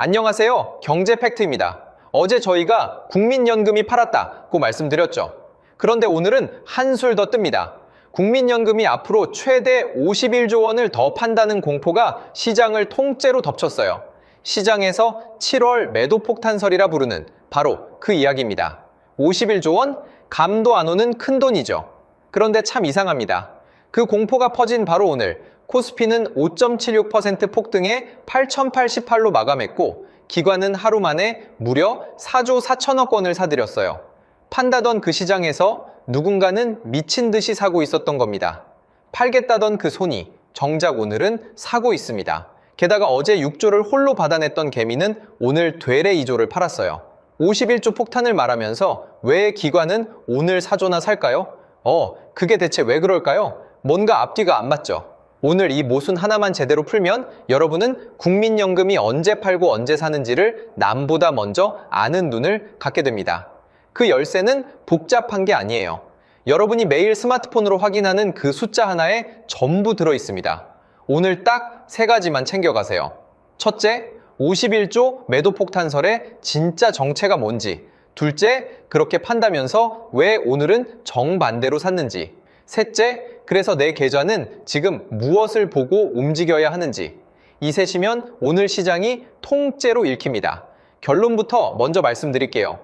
안녕하세요. 경제팩트입니다. 어제 저희가 국민연금이 팔았다고 말씀드렸죠. 그런데 오늘은 한술 더 뜹니다. 국민연금이 앞으로 최대 51조 원을 더 판다는 공포가 시장을 통째로 덮쳤어요. 시장에서 7월 매도 폭탄설이라 부르는 바로 그 이야기입니다. 51조 원? 감도 안 오는 큰 돈이죠. 그런데 참 이상합니다. 그 공포가 퍼진 바로 오늘 코스피는 5.76% 폭등해 8,088로 마감했고 기관은 하루 만에 무려 4조 4천억 원을 사들였어요. 판다던 그 시장에서 누군가는 미친 듯이 사고 있었던 겁니다. 팔겠다던 그 손이 정작 오늘은 사고 있습니다. 게다가 어제 6조를 홀로 받아냈던 개미는 오늘 되레 2조를 팔았어요. 51조 폭탄을 말하면서 왜 기관은 오늘 사조나 살까요? 그게 대체 왜 그럴까요? 뭔가 앞뒤가 안 맞죠. 오늘 이 모순 하나만 제대로 풀면 여러분은 국민연금이 언제 팔고 언제 사는지를 남보다 먼저 아는 눈을 갖게 됩니다. 그 열쇠는 복잡한 게 아니에요. 여러분이 매일 스마트폰으로 확인하는 그 숫자 하나에 전부 들어 있습니다. 오늘 딱 3가지만 챙겨가세요. 첫째, 51조 매도 폭탄설의 진짜 정체가 뭔지. 둘째, 그렇게 판다면서 왜 오늘은 정반대로 샀는지. 셋째, 그래서 내 계좌는 지금 무엇을 보고 움직여야 하는지. 이 셋이면 오늘 시장이 통째로 읽힙니다. 결론부터 먼저 말씀드릴게요.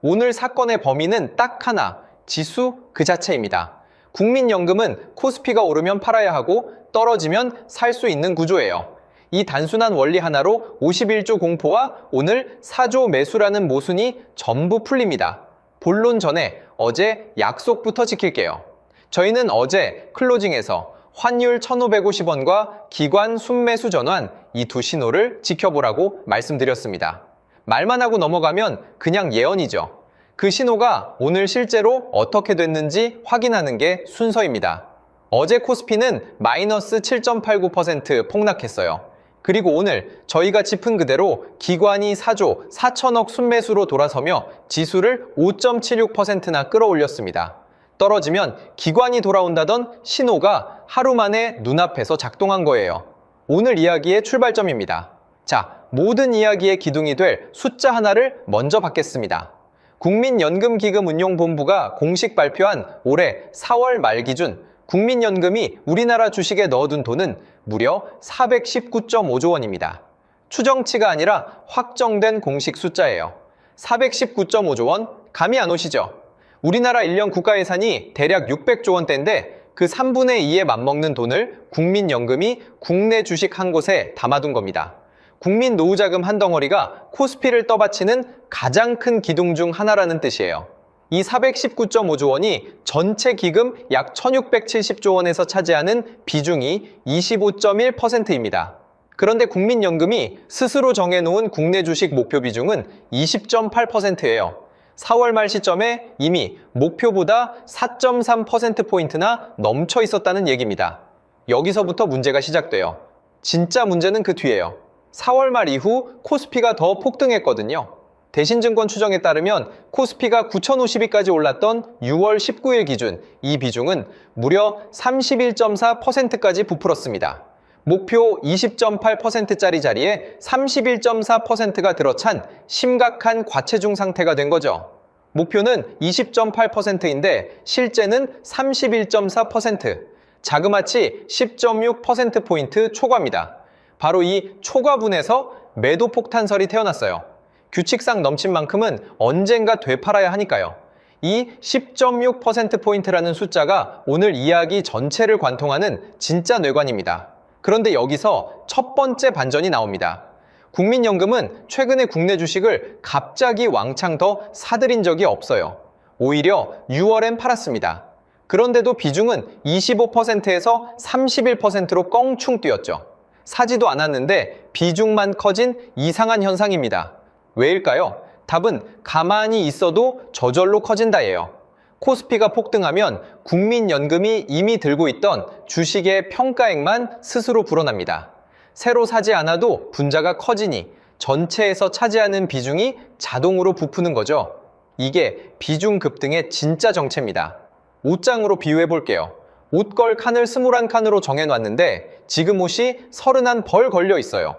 오늘 사건의 범위는 딱 하나, 지수 그 자체입니다. 국민연금은 코스피가 오르면 팔아야 하고 떨어지면 살 수 있는 구조예요. 이 단순한 원리 하나로 51조 공포와 오늘 4조 매수라는 모순이 전부 풀립니다. 본론 전에 어제 약속부터 지킬게요. 저희는 어제 클로징에서 환율 1,550원과 기관 순매수 전환 이 두 신호를 지켜보라고 말씀드렸습니다. 말만 하고 넘어가면 그냥 예언이죠. 그 신호가 오늘 실제로 어떻게 됐는지 확인하는 게 순서입니다. 어제 코스피는 마이너스 7.89% 폭락했어요. 그리고 오늘 저희가 짚은 그대로 기관이 4조 4천억 순매수로 돌아서며 지수를 5.76%나 끌어올렸습니다. 떨어지면 기관이 돌아온다던 신호가 하루 만에 눈앞에서 작동한 거예요. 오늘 이야기의 출발점입니다. 자, 모든 이야기의 기둥이 될 숫자 하나를 먼저 받겠습니다. 국민연금기금운용본부가 공식 발표한 올해 4월 말 기준 국민연금이 우리나라 주식에 넣어둔 돈은 무려 419.5조 원입니다. 추정치가 아니라 확정된 공식 숫자예요. 419.5조 원, 감이 안 오시죠? 우리나라 1년 국가예산이 대략 600조 원대인데 그 3분의 2에 맞먹는 돈을 국민연금이 국내 주식 한 곳에 담아둔 겁니다. 국민노후자금 한 덩어리가 코스피를 떠받치는 가장 큰 기둥 중 하나라는 뜻이에요. 이 419.5조 원이 전체 기금 약 1,670조 원에서 차지하는 비중이 25.1%입니다. 그런데 국민연금이 스스로 정해놓은 국내 주식 목표 비중은 20.8%예요. 4월 말 시점에 이미 목표보다 4.3%포인트나 넘쳐 있었다는 얘기입니다. 여기서부터 문제가 시작돼요. 진짜 문제는 그 뒤에요. 4월 말 이후 코스피가 더 폭등했거든요. 대신증권 추정에 따르면 코스피가 9,050위까지 올랐던 6월 19일 기준 이 비중은 무려 31.4%까지 부풀었습니다. 목표 20.8%짜리 자리에 31.4%가 들어찬 심각한 과체중 상태가 된 거죠. 목표는 20.8%인데 실제는 31.4%, 자그마치 10.6%포인트 초과입니다. 바로 이 초과분에서 매도 폭탄설이 태어났어요. 규칙상 넘친 만큼은 언젠가 되팔아야 하니까요. 이 10.6%포인트라는 숫자가 오늘 이야기 전체를 관통하는 진짜 뇌관입니다. 그런데 여기서 첫 번째 반전이 나옵니다. 국민연금은 최근에 국내 주식을 갑자기 왕창 더 사들인 적이 없어요. 오히려 6월엔 팔았습니다. 그런데도 비중은 25%에서 31%로 껑충 뛰었죠. 사지도 않았는데 비중만 커진 이상한 현상입니다. 왜일까요? 답은 가만히 있어도 저절로 커진다예요. 코스피가 폭등하면 국민연금이 이미 들고 있던 주식의 평가액만 스스로 불어납니다. 새로 사지 않아도 분자가 커지니 전체에서 차지하는 비중이 자동으로 부푸는 거죠. 이게 비중 급등의 진짜 정체입니다. 옷장으로 비유해 볼게요. 옷걸 칸을 21칸으로 정해놨는데 지금 옷이 31벌 걸려 있어요.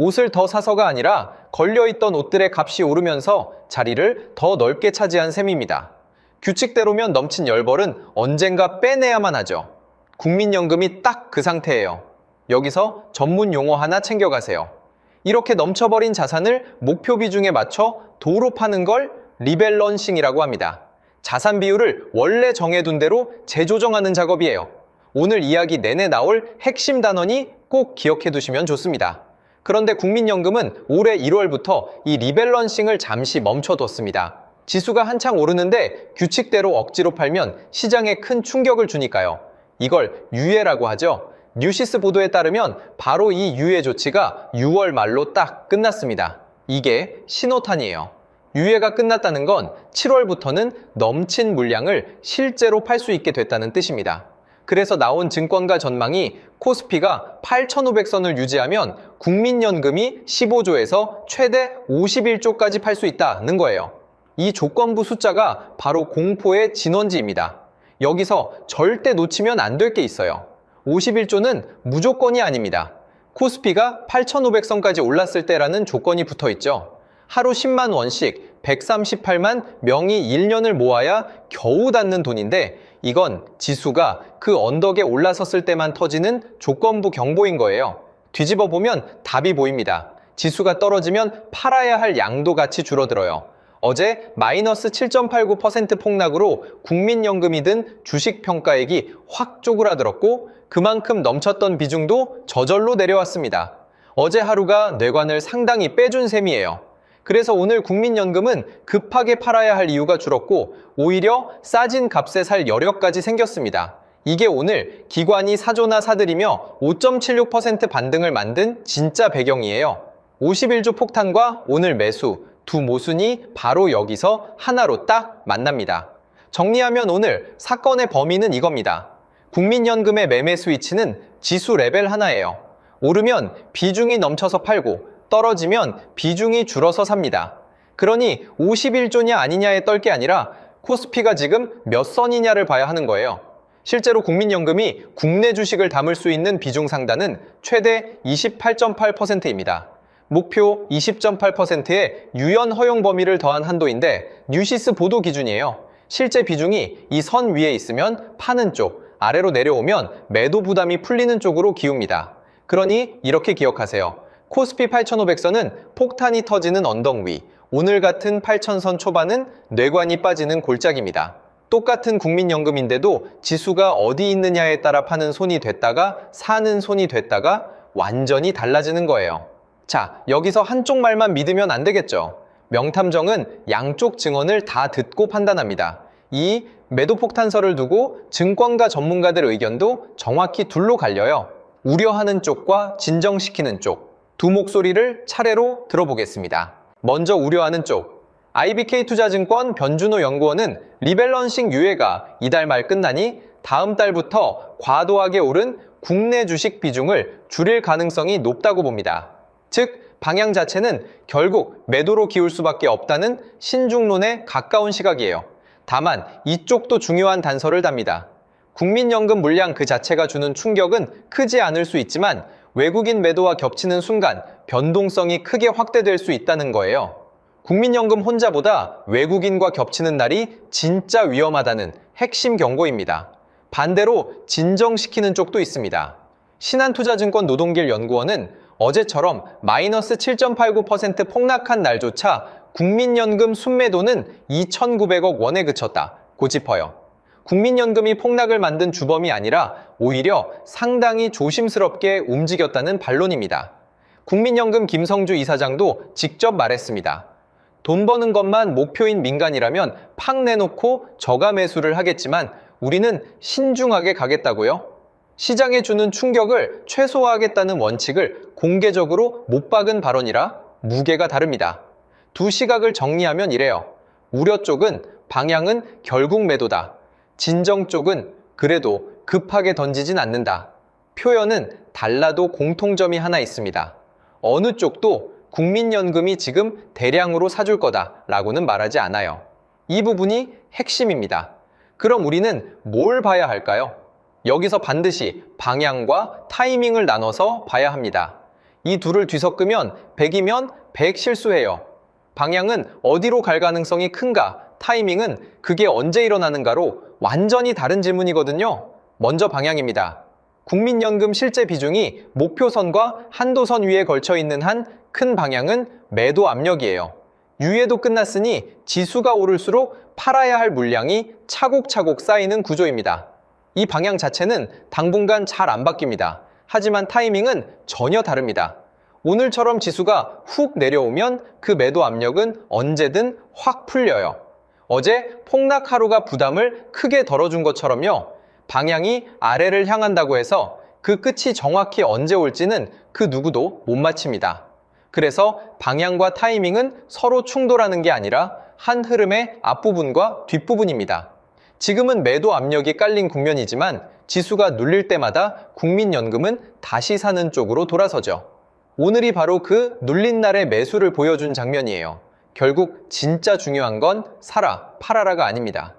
옷을 더 사서가 아니라 걸려있던 옷들의 값이 오르면서 자리를 더 넓게 차지한 셈입니다. 규칙대로면 넘친 열벌은 언젠가 빼내야만 하죠. 국민연금이 딱 그 상태예요. 여기서 전문 용어 하나 챙겨가세요. 이렇게 넘쳐버린 자산을 목표 비중에 맞춰 도로 파는 걸 리밸런싱이라고 합니다. 자산 비율을 원래 정해둔 대로 재조정하는 작업이에요. 오늘 이야기 내내 나올 핵심 단원이 꼭 기억해 두시면 좋습니다. 그런데 국민연금은 올해 1월부터 이 리밸런싱을 잠시 멈춰뒀습니다. 지수가 한창 오르는데 규칙대로 억지로 팔면 시장에 큰 충격을 주니까요. 이걸 유예라고 하죠. 뉴시스 보도에 따르면 바로 이 유예 조치가 6월 말로 딱 끝났습니다. 이게 신호탄이에요. 유예가 끝났다는 건 7월부터는 넘친 물량을 실제로 팔 수 있게 됐다는 뜻입니다. 그래서 나온 증권가 전망이 코스피가 8,500선을 유지하면 국민연금이 15조에서 최대 51조까지 팔 수 있다는 거예요. 이 조건부 숫자가 바로 공포의 진원지입니다. 여기서 절대 놓치면 안 될 게 있어요. 51조는 무조건이 아닙니다. 코스피가 8,500선까지 올랐을 때라는 조건이 붙어 있죠. 하루 10만 원씩 138만 명이 1년을 모아야 겨우 닿는 돈인데 이건 지수가 그 언덕에 올라섰을 때만 터지는 조건부 경보인 거예요. 뒤집어 보면 답이 보입니다. 지수가 떨어지면 팔아야 할 양도 같이 줄어들어요. 어제 마이너스 7.89% 폭락으로 국민연금이든 주식평가액이 확 쪼그라들었고 그만큼 넘쳤던 비중도 저절로 내려왔습니다. 어제 하루가 뇌관을 상당히 빼준 셈이에요. 그래서 오늘 국민연금은 급하게 팔아야 할 이유가 줄었고 오히려 싸진 값에 살 여력까지 생겼습니다. 이게 오늘 기관이 사조나 사들이며 5.76% 반등을 만든 진짜 배경이에요. 51조 폭탄과 오늘 매수, 두 모순이 바로 여기서 하나로 딱 만납니다. 정리하면 오늘 사건의 범위는 이겁니다. 국민연금의 매매 스위치는 지수 레벨 하나예요. 오르면 비중이 넘쳐서 팔고 떨어지면 비중이 줄어서 삽니다. 그러니 51조냐 아니냐에 떨 게 아니라 코스피가 지금 몇 선이냐를 봐야 하는 거예요. 실제로 국민연금이 국내 주식을 담을 수 있는 비중 상단은 최대 28.8%입니다. 목표 20.8%의 유연 허용 범위를 더한 한도인데 뉴시스 보도 기준이에요. 실제 비중이 이 선 위에 있으면 파는 쪽, 아래로 내려오면 매도 부담이 풀리는 쪽으로 기웁니다. 그러니 이렇게 기억하세요. 코스피 8,500선은 폭탄이 터지는 언덕 위, 오늘 같은 8,000선 초반은 뇌관이 빠지는 골짜기입니다. 똑같은 국민연금인데도 지수가 어디 있느냐에 따라 파는 손이 됐다가 사는 손이 됐다가 완전히 달라지는 거예요. 자, 여기서 한쪽 말만 믿으면 안 되겠죠. 명탐정은 양쪽 증언을 다 듣고 판단합니다. 이 매도 폭탄설을 두고 증권가 전문가들 의견도 정확히 둘로 갈려요. 우려하는 쪽과 진정시키는 쪽. 두 목소리를 차례로 들어보겠습니다. 먼저 우려하는 쪽. IBK투자증권 변준호 연구원은 리밸런싱 유예가 이달 말 끝나니 다음 달부터 과도하게 오른 국내 주식 비중을 줄일 가능성이 높다고 봅니다. 즉, 방향 자체는 결국 매도로 기울 수밖에 없다는 신중론에 가까운 시각이에요. 다만 이쪽도 중요한 단서를 답니다. 국민연금 물량 그 자체가 주는 충격은 크지 않을 수 있지만 외국인 매도와 겹치는 순간 변동성이 크게 확대될 수 있다는 거예요. 국민연금 혼자보다 외국인과 겹치는 날이 진짜 위험하다는 핵심 경고입니다. 반대로 진정시키는 쪽도 있습니다. 신한투자증권 노동길 연구원은 어제처럼 마이너스 7.89% 폭락한 날조차 국민연금 순매도는 2,900억 원에 그쳤다 고 짚어요. 국민연금이 폭락을 만든 주범이 아니라 오히려 상당히 조심스럽게 움직였다는 반론입니다. 국민연금 김성주 이사장도 직접 말했습니다. 돈 버는 것만 목표인 민간이라면 팍 내놓고 저가 매수를 하겠지만 우리는 신중하게 가겠다고요? 시장에 주는 충격을 최소화하겠다는 원칙을 공개적으로 못 박은 발언이라 무게가 다릅니다. 두 시각을 정리하면 이래요. 우려 쪽은 방향은 결국 매도다. 진정 쪽은 그래도 급하게 던지진 않는다. 표현은 달라도 공통점이 하나 있습니다. 어느 쪽도 국민연금이 지금 대량으로 사줄 거다 라고는 말하지 않아요. 이 부분이 핵심입니다. 그럼 우리는 뭘 봐야 할까요? 여기서 반드시 방향과 타이밍을 나눠서 봐야 합니다. 이 둘을 뒤섞으면 100이면 100 실수해요. 방향은 어디로 갈 가능성이 큰가, 타이밍은 그게 언제 일어나는가로 완전히 다른 질문이거든요. 먼저 방향입니다. 국민연금 실제 비중이 목표선과 한도선 위에 걸쳐 있는 한 큰 방향은 매도 압력이에요. 유예도 끝났으니 지수가 오를수록 팔아야 할 물량이 차곡차곡 쌓이는 구조입니다. 이 방향 자체는 당분간 잘 안 바뀝니다. 하지만 타이밍은 전혀 다릅니다. 오늘처럼 지수가 훅 내려오면 그 매도 압력은 언제든 확 풀려요. 어제 폭락 하루가 부담을 크게 덜어준 것처럼요. 방향이 아래를 향한다고 해서 그 끝이 정확히 언제 올지는 그 누구도 못 맞춥니다. 그래서 방향과 타이밍은 서로 충돌하는 게 아니라 한 흐름의 앞부분과 뒷부분입니다. 지금은 매도 압력이 깔린 국면이지만 지수가 눌릴 때마다 국민연금은 다시 사는 쪽으로 돌아서죠. 오늘이 바로 그 눌린 날의 매수를 보여준 장면이에요. 결국 진짜 중요한 건 사라, 팔아라가 아닙니다.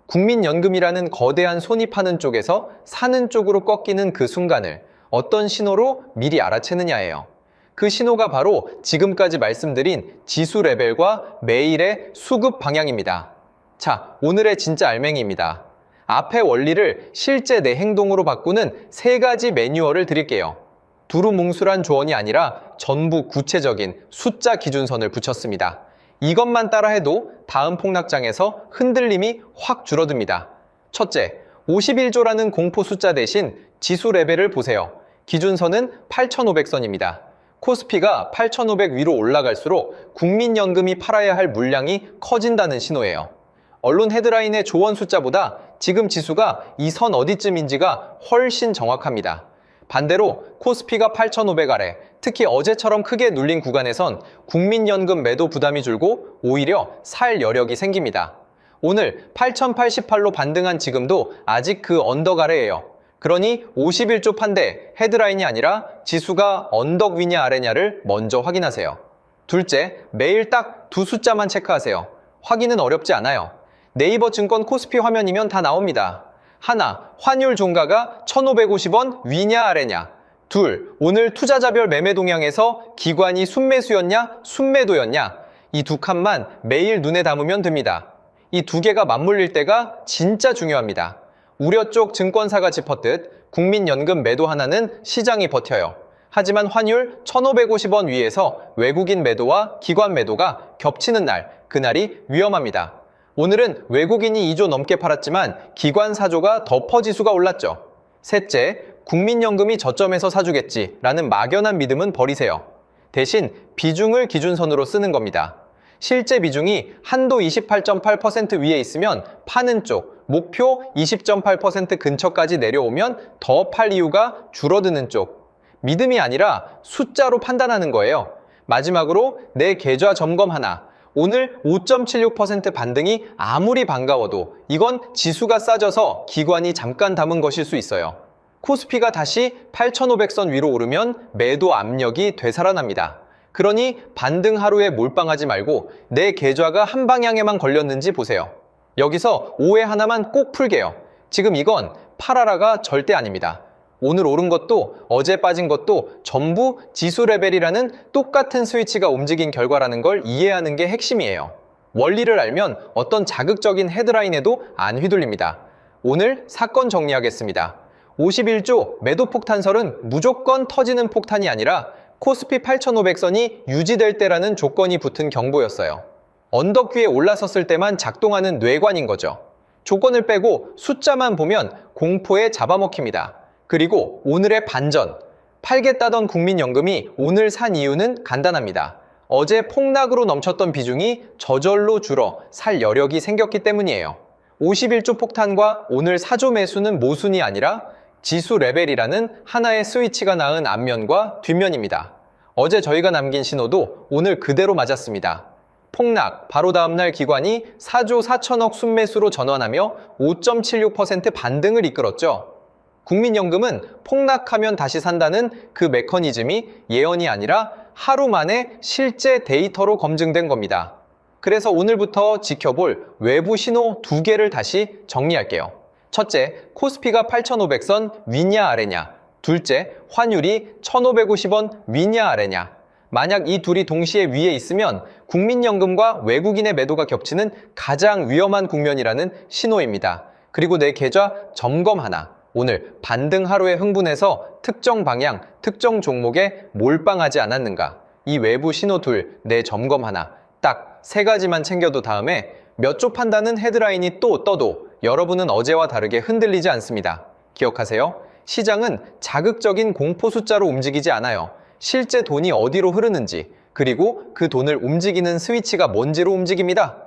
국민연금이라는 거대한 손이 파는 쪽에서 사는 쪽으로 꺾이는 그 순간을 어떤 신호로 미리 알아채느냐예요. 그 신호가 바로 지금까지 말씀드린 지수 레벨과 매일의 수급 방향입니다. 자, 오늘의 진짜 알맹이입니다. 앞의 원리를 실제 내 행동으로 바꾸는 3가지 매뉴얼을 드릴게요. 두루뭉술한 조언이 아니라 전부 구체적인 숫자 기준선을 붙였습니다. 이것만 따라해도 다음 폭락장에서 흔들림이 확 줄어듭니다. 첫째, 51조라는 공포 숫자 대신 지수 레벨을 보세요. 기준선은 8,500선입니다. 코스피가 8,500 위로 올라갈수록 국민연금이 팔아야 할 물량이 커진다는 신호예요. 언론 헤드라인의 조원 숫자보다 지금 지수가 이 선 어디쯤인지가 훨씬 정확합니다. 반대로 코스피가 8,500 아래, 특히 어제처럼 크게 눌린 구간에선 국민연금 매도 부담이 줄고 오히려 살 여력이 생깁니다. 오늘 8,088로 반등한 지금도 아직 그 언덕 아래예요. 그러니 51조 판대, 헤드라인이 아니라 지수가 언덕 위냐 아래냐를 먼저 확인하세요. 둘째, 매일 딱 2 숫자만 체크하세요. 확인은 어렵지 않아요. 네이버 증권 코스피 화면이면 다 나옵니다. 하나, 환율 종가가 1,550원 위냐 아래냐. 둘, 오늘 투자자별 매매 동향에서 기관이 순매수였냐 순매도였냐. 이 2칸만 매일 눈에 담으면 됩니다. 이 2개가 맞물릴 때가 진짜 중요합니다. 우려 쪽 증권사가 짚었듯 국민연금 매도 하나는 시장이 버텨요. 하지만 환율 1,550원 위에서 외국인 매도와 기관 매도가 겹치는 날, 그날이 위험합니다. 오늘은 외국인이 2조 넘게 팔았지만 기관 4조가 더 지수가 올랐죠. 셋째, 국민연금이 저점에서 사주겠지라는 막연한 믿음은 버리세요. 대신 비중을 기준선으로 쓰는 겁니다. 실제 비중이 한도 28.8% 위에 있으면 파는 쪽, 목표 20.8% 근처까지 내려오면 더 팔 이유가 줄어드는 쪽. 믿음이 아니라 숫자로 판단하는 거예요. 마지막으로 내 계좌 점검 하나. 오늘 5.76% 반등이 아무리 반가워도 이건 지수가 싸져서 기관이 잠깐 담은 것일 수 있어요. 코스피가 다시 8,500선 위로 오르면 매도 압력이 되살아납니다. 그러니 반등 하루에 몰빵하지 말고 내 계좌가 한 방향에만 걸렸는지 보세요. 여기서 오해 하나만 꼭 풀게요. 지금 이건 팔아라가 절대 아닙니다. 오늘 오른 것도 어제 빠진 것도 전부 지수 레벨이라는 똑같은 스위치가 움직인 결과라는 걸 이해하는 게 핵심이에요. 원리를 알면 어떤 자극적인 헤드라인에도 안 휘둘립니다. 오늘 사건 정리하겠습니다. 51조 매도 폭탄설은 무조건 터지는 폭탄이 아니라 코스피 8,500선이 유지될 때라는 조건이 붙은 경보였어요. 언덕 위에 올라섰을 때만 작동하는 뇌관인 거죠. 조건을 빼고 숫자만 보면 공포에 잡아먹힙니다. 그리고 오늘의 반전, 팔겠다던 국민연금이 오늘 산 이유는 간단합니다. 어제 폭락으로 넘쳤던 비중이 저절로 줄어 살 여력이 생겼기 때문이에요. 51조 폭탄과 오늘 4조 매수는 모순이 아니라 지수 레벨이라는 하나의 스위치가 낳은 앞면과 뒷면입니다. 어제 저희가 남긴 신호도 오늘 그대로 맞았습니다. 폭락, 바로 다음날 기관이 4조 4천억 순매수로 전환하며 5.76% 반등을 이끌었죠. 국민연금은 폭락하면 다시 산다는 그 메커니즘이 예언이 아니라 하루 만에 실제 데이터로 검증된 겁니다. 그래서 오늘부터 지켜볼 외부 신호 2개를 다시 정리할게요. 첫째, 코스피가 8,500선 위냐 아래냐. 둘째, 환율이 1,550원 위냐 아래냐. 만약 이 둘이 동시에 위에 있으면 국민연금과 외국인의 매도가 겹치는 가장 위험한 국면이라는 신호입니다. 그리고 내 계좌 점검 하나. 오늘 반등 하루에 흥분해서 특정 방향, 특정 종목에 몰빵하지 않았는가. 이 외부 신호 둘, 내 점검 하나. 딱 세 가지만 챙겨도 다음에 몇 조 판다는 헤드라인이 또 떠도 여러분은 어제와 다르게 흔들리지 않습니다. 기억하세요. 시장은 자극적인 공포 숫자로 움직이지 않아요. 실제 돈이 어디로 흐르는지, 그리고 그 돈을 움직이는 스위치가 뭔지로 움직입니다.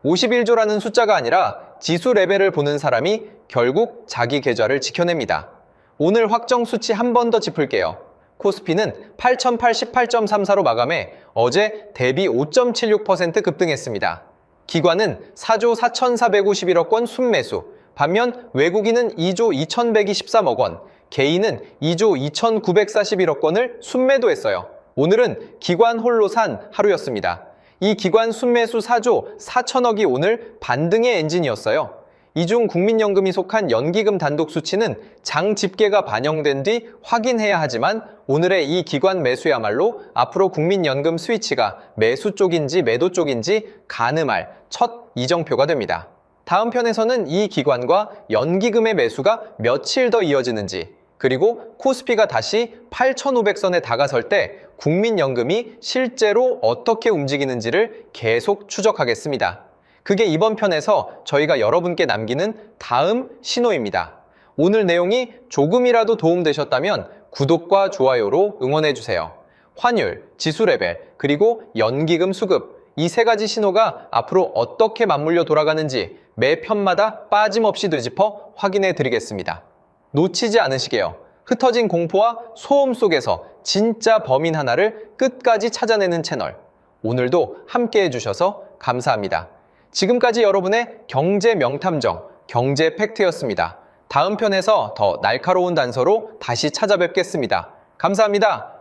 51조라는 숫자가 아니라 지수 레벨을 보는 사람이 결국 자기 계좌를 지켜냅니다. 오늘 확정 수치 한 번 더 짚을게요. 코스피는 8,088.34로 마감해 어제 대비 5.76% 급등했습니다. 기관은 4조 4,451억 원 순매수, 반면 외국인은 2조 2,123억 원, 개인은 2조 2,941억 원을 순매도했어요. 오늘은 기관 홀로 산 하루였습니다. 이 기관 순매수 4조 4천억이 오늘 반등의 엔진이었어요. 이 중 국민연금이 속한 연기금 단독 수치는 장 집계가 반영된 뒤 확인해야 하지만 오늘의 이 기관 매수야말로 앞으로 국민연금 스위치가 매수 쪽인지 매도 쪽인지 가늠할 첫 이정표가 됩니다. 다음 편에서는 이 기관과 연기금의 매수가 며칠 더 이어지는지, 그리고 코스피가 다시 8,500선에 다가설 때 국민연금이 실제로 어떻게 움직이는지를 계속 추적하겠습니다. 그게 이번 편에서 저희가 여러분께 남기는 다음 신호입니다. 오늘 내용이 조금이라도 도움되셨다면 구독과 좋아요로 응원해주세요. 환율, 지수 레벨, 그리고 연기금 수급, 이 세 가지 신호가 앞으로 어떻게 맞물려 돌아가는지 매 편마다 빠짐없이 되짚어 확인해 드리겠습니다. 놓치지 않으시게요. 흩어진 공포와 소음 속에서 진짜 범인 하나를 끝까지 찾아내는 채널. 오늘도 함께 해주셔서 감사합니다. 지금까지 여러분의 경제 명탐정, 경제 팩트였습니다. 다음 편에서 더 날카로운 단서로 다시 찾아뵙겠습니다. 감사합니다.